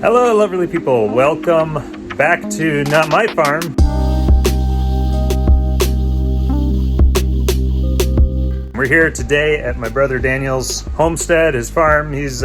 Hello, lovely people. Welcome back to Not My Farm. We're here today at my brother Daniel's homestead, his farm. He's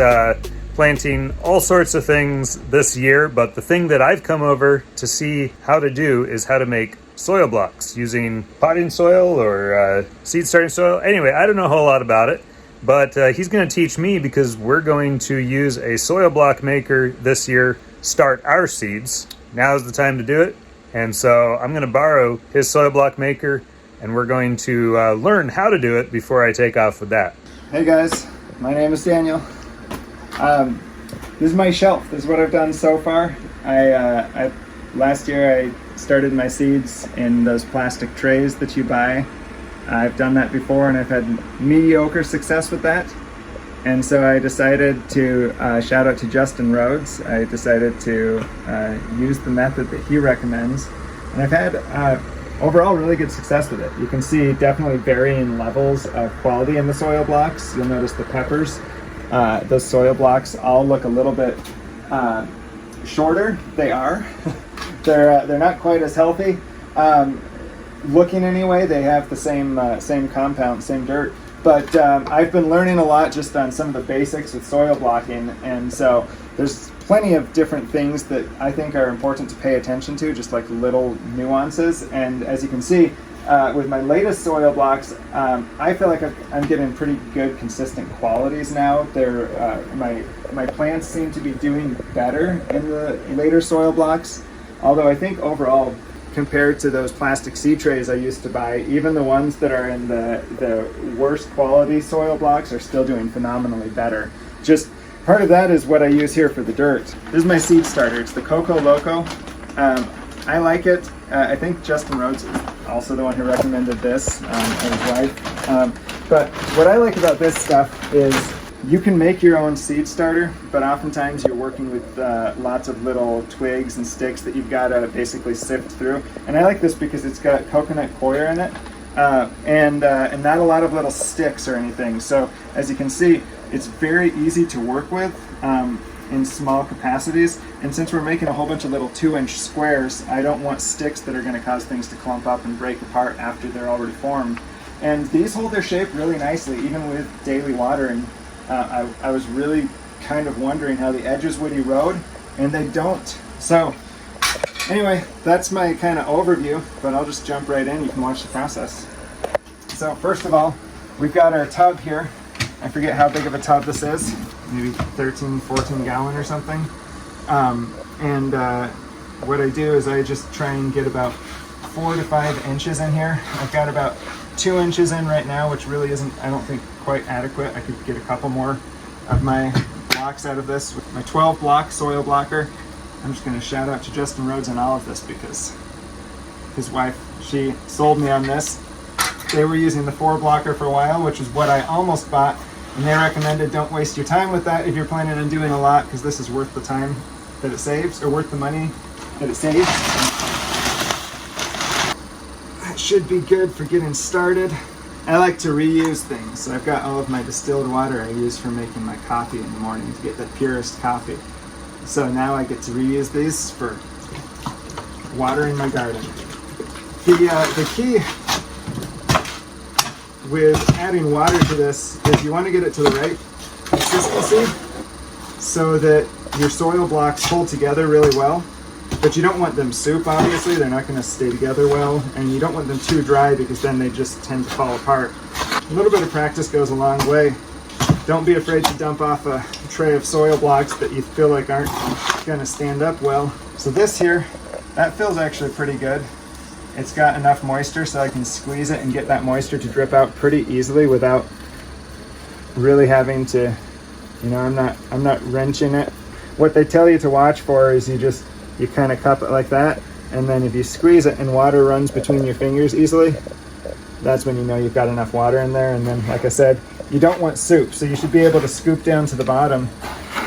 planting all sorts of things this year, but the thing that I've come over to see how to do is how to make soil blocks using potting soil or seed starting soil. Anyway, I don't know a whole lot about it, but he's going to teach me because we're going to use a soil block maker this year, start our seeds. Now's the time to do it. And so I'm going to borrow his soil block maker and we're going to learn how to do it before I take off with that. Hey guys, my name is Daniel. This is my shelf. This is what I've done so far. Last year I started my seeds in those plastic trays that you buy. I've done that before and I've had mediocre success with that. And so I decided to, shout out to Justin Rhodes, I decided to use the method that he recommends. And I've had overall really good success with it. You can see definitely varying levels of quality in the soil blocks. You'll notice the peppers, those soil blocks all look a little bit shorter. They are. They're not quite as healthy. Looking anyway, they have the same compound, same dirt. But I've been learning a lot just on some of the basics with soil blocking, and so there's plenty of different things that I think are important to pay attention to, just like little nuances. And as you can see, with my latest soil blocks, I feel like I'm getting pretty good consistent qualities now. My plants seem to be doing better in the later soil blocks, although I think overall, compared to those plastic seed trays I used to buy, even the ones that are in the worst quality soil blocks are still doing phenomenally better. Just part of that is what I use here for the dirt. This is my seed starter. It's the Coco Loco. I like it. I think Justin Rhodes is also the one who recommended this, and his wife. But what I like about this stuff is you can make your own seed starter, but oftentimes you're working with lots of little twigs and sticks that you've got to basically sift through. And I like this because it's got coconut coir in it, and not a lot of little sticks or anything. So as you can see, it's very easy to work with in small capacities. And since we're making a whole bunch of little 2-inch squares, I don't want sticks that are going to cause things to clump up and break apart after they're already formed. And these hold their shape really nicely, even with daily watering. I was really kind of wondering how the edges would erode, and they don't. So anyway, that's my kind of overview, but I'll just jump right in. You can watch the process. So first of all, we've got our tub here. I forget how big of a tub this is, maybe 13, 14 gallon or something. What I do is I just try and get about 4 to 5 inches in here. I've got about 2 inches in right now, which really isn't, I don't think, quite adequate. I could get a couple more of my blocks out of this with my 12 block soil blocker. I'm just going to shout out to Justin Rhodes on all of this because his wife, she sold me on this. They were using the 4 blocker for a while, which is what I almost bought, and they recommended don't waste your time with that if you're planning on doing a lot, because this is worth the time that it saves, or worth the money that it saves. That should be good for getting started. I like to reuse things, so I've got all of my distilled water I use for making my coffee in the morning to get the purest coffee. So now I get to reuse these for watering my garden. The key with adding water to this is you want to get it to the right consistency so that your soil blocks hold together really well. But you don't want them soup, obviously. They're not going to stay together well. And you don't want them too dry because then they just tend to fall apart. A little bit of practice goes a long way. Don't be afraid to dump off a tray of soil blocks that you feel like aren't going to stand up well. So this here, that feels actually pretty good. It's got enough moisture so I can squeeze it and get that moisture to drip out pretty easily without really having to, I'm not wrenching it. What they tell you to watch for is you kind of cup it like that, and then if you squeeze it and water runs between your fingers easily, that's when you know you've got enough water in there. And then, like I said, you don't want soup, so you should be able to scoop down to the bottom,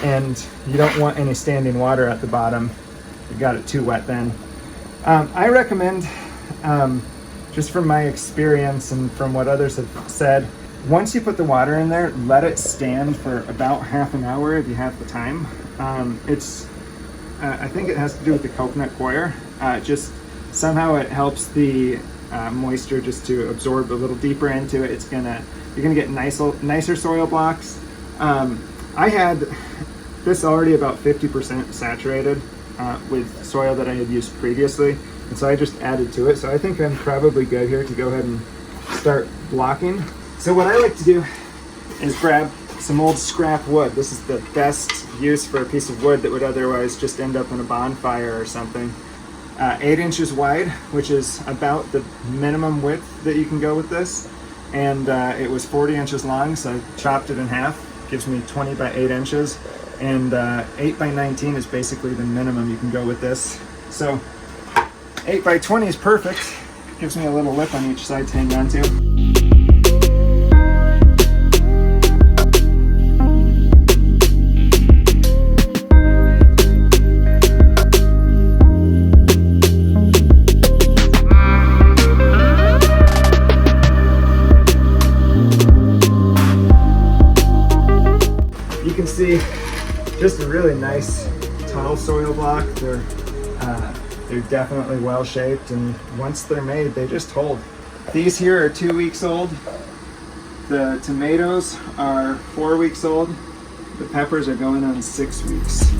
and you don't want any standing water at the bottom. You got it too wet then. I recommend, just from my experience and from what others have said, once you put the water in there, let it stand for about half an hour if you have the time. It's I think it has to do with the coconut coir. Just somehow it helps the moisture just to absorb a little deeper into it. You're gonna get nicer soil blocks. I had this already about 50% saturated with soil that I had used previously, and so I just added to it. So I think I'm probably good here to go ahead and start blocking. So what I like to do is grab some old scrap wood. This is the best use for a piece of wood that would otherwise just end up in a bonfire or something. 8 inches wide, which is about the minimum width that you can go with this. And it was 40 inches long, so I chopped it in half. Gives me 20 by 8 inches. And 8 by 19 is basically the minimum you can go with this. So 8 by 20 is perfect. Gives me a little lip on each side to hang on to. You can see just a really nice tall soil block. They're definitely well shaped, and once they're made, they just hold. These here are 2 weeks old. The tomatoes are 4 weeks old. The peppers are going on 6 weeks.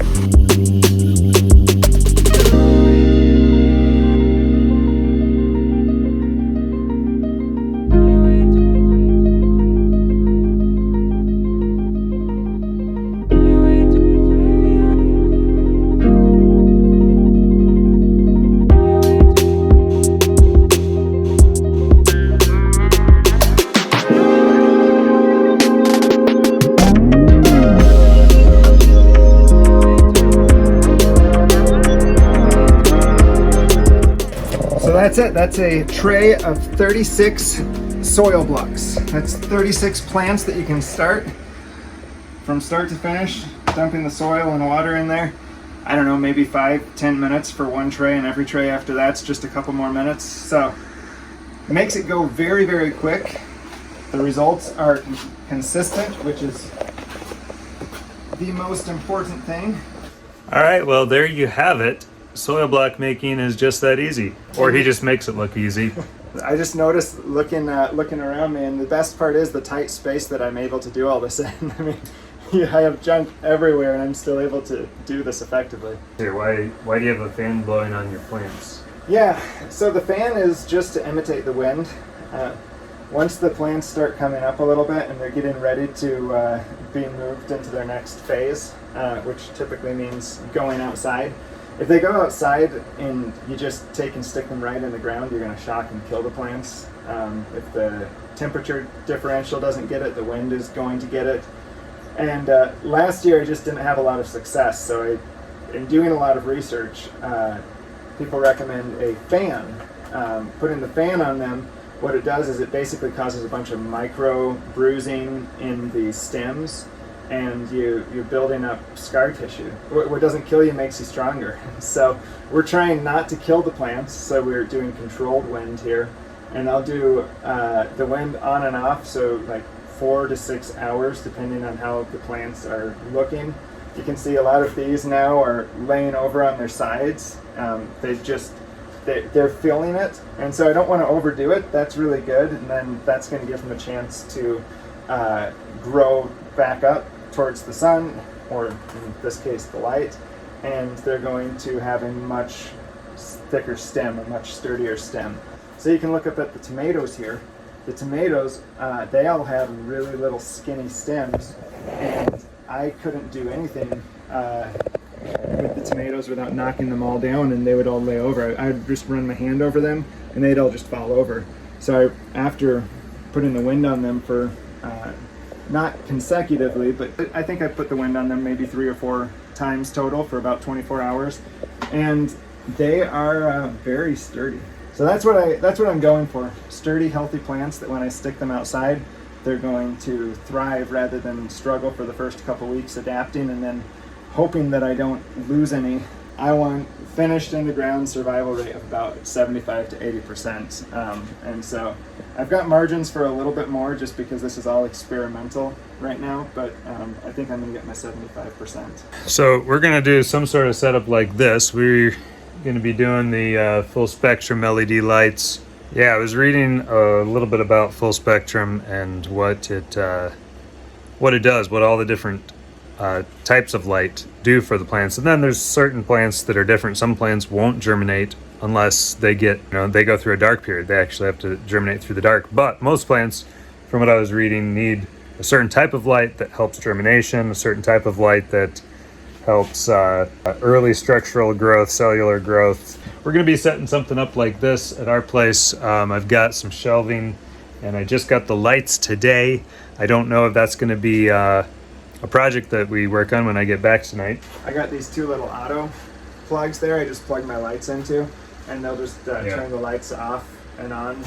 So that's it. That's a tray of 36 soil blocks. That's 36 plants that you can start from start to finish, dumping the soil and water in there. I don't know, maybe 5-10 minutes for one tray, and every tray after that's just a couple more minutes. So it makes it go very, very quick. The results are consistent, which is the most important thing. All right, well, there you have it. Soil block making is just that easy, or he just makes it look easy. I just noticed looking around me, and the best part is the tight space that I'm able to do all this in. I mean, I have junk everywhere, and I'm still able to do this effectively. Here, why do you have a fan blowing on your plants? Yeah, so the fan is just to imitate the wind. Once the plants start coming up a little bit and they're getting ready to be moved into their next phase, which typically means going outside. If they go outside and you just take and stick them right in the ground, you're going to shock and kill the plants. If the temperature differential doesn't get it, the wind is going to get it. And last year I just didn't have a lot of success, so in doing a lot of research, people recommend a fan. Putting the fan on them, what it does is it basically causes a bunch of micro bruising in the stems, and you're building up scar tissue. What doesn't kill you makes you stronger. So we're trying not to kill the plants, so we're doing controlled wind here. And I'll do the wind on and off, so like 4 to 6 hours, depending on how the plants are looking. You can see a lot of these now are laying over on their sides. They're feeling it, and so I don't want to overdo it. That's really good, and then that's going to give them a chance to grow back up towards the sun, or in this case the light, and they're going to have a much thicker stem, a much sturdier stem. So you can look up at the tomatoes here. The tomatoes, they all have really little skinny stems, and I couldn't do anything with the tomatoes without knocking them all down, and they would all lay over. I'd just run my hand over them and they'd all just fall over. So after putting the wind on them for not consecutively, but I think I put the wind on them maybe 3 or 4 times total for about 24 hours, and they are very sturdy. So that's what I'm going for. Sturdy, healthy plants that when I stick them outside, they're going to thrive rather than struggle for the first couple weeks adapting and then hoping that I don't lose any. I want finished in the ground survival rate of about 75 to 80%. And so I've got margins for a little bit more just because this is all experimental right now, but I think I'm gonna get my 75%. So we're gonna do some sort of setup like this. We're gonna be doing the full spectrum LED lights. Yeah, I was reading a little bit about full spectrum and what it does, what all the different types of light do for the plants. And then there's certain plants that are different. Some plants won't germinate unless they they go through a dark period. They actually have to germinate through the dark. But most plants, from what I was reading, need a certain type of light that helps germination, a certain type of light that helps early structural growth, cellular growth. We're going to be setting something up like this at our place. I've got some shelving and I just got the lights today. I don't know if that's going to be a project that we work on when I get back tonight. I got these two little auto plugs there. I just plug my lights into, and they'll just turn the lights off and on.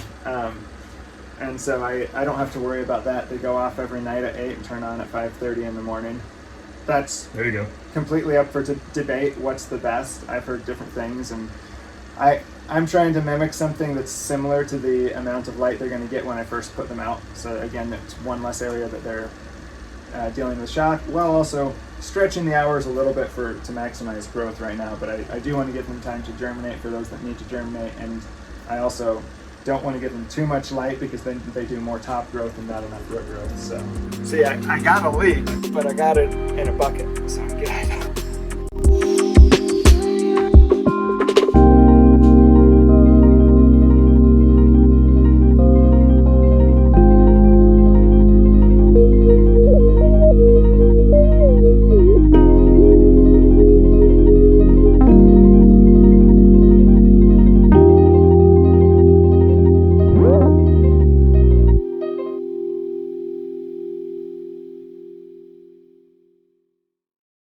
And so I don't have to worry about that. They go off every night at 8 and turn on at 5:30 in the morning. That's There you go. completely up for debate. What's the best? I've heard different things, and I'm trying to mimic something that's similar to the amount of light they're going to get when I first put them out. So again, it's one less area that they're dealing with shock, while also stretching the hours a little bit to maximize growth right now. But I do want to give them time to germinate for those that need to germinate, and I also don't want to give them too much light because then they do more top growth and not enough root growth. So see, I got a leak, but I got it in a bucket, so I'm good.